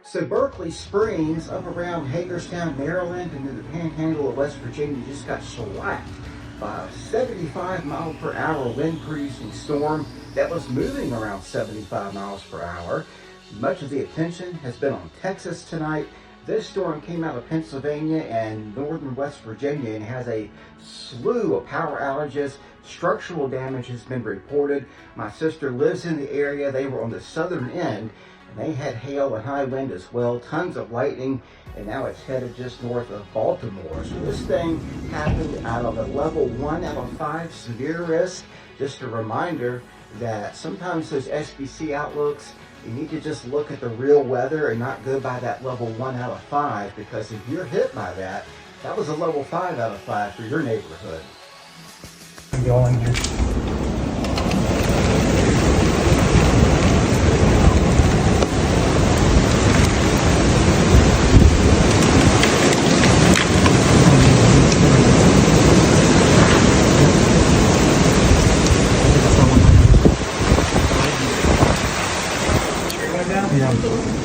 So Berkeley Springs, up around Hagerstown, Maryland, and in the Panhandle of West Virginia, just got shellacked by a 75 mile per hour wind producing storm that was moving around 75 miles per hour. Much of the attention has been on Texas tonight. This storm came out of Pennsylvania and northern West Virginia and has a slew of power outages. Structural damage has been reported. My sister lives in the area. They were on the southern end, and they had hail and high wind as well, tons of lightning, and now it's headed just north of Baltimore. So this thing happened out of a level 1 out of 5 severe risk. Just a reminder that sometimes those SBC outlooks, you need to just look at the real weather and not go by that level 1 out of 5, because if you're hit by that, that was a level 5 out of 5 for your neighborhood. Going here. Yeah.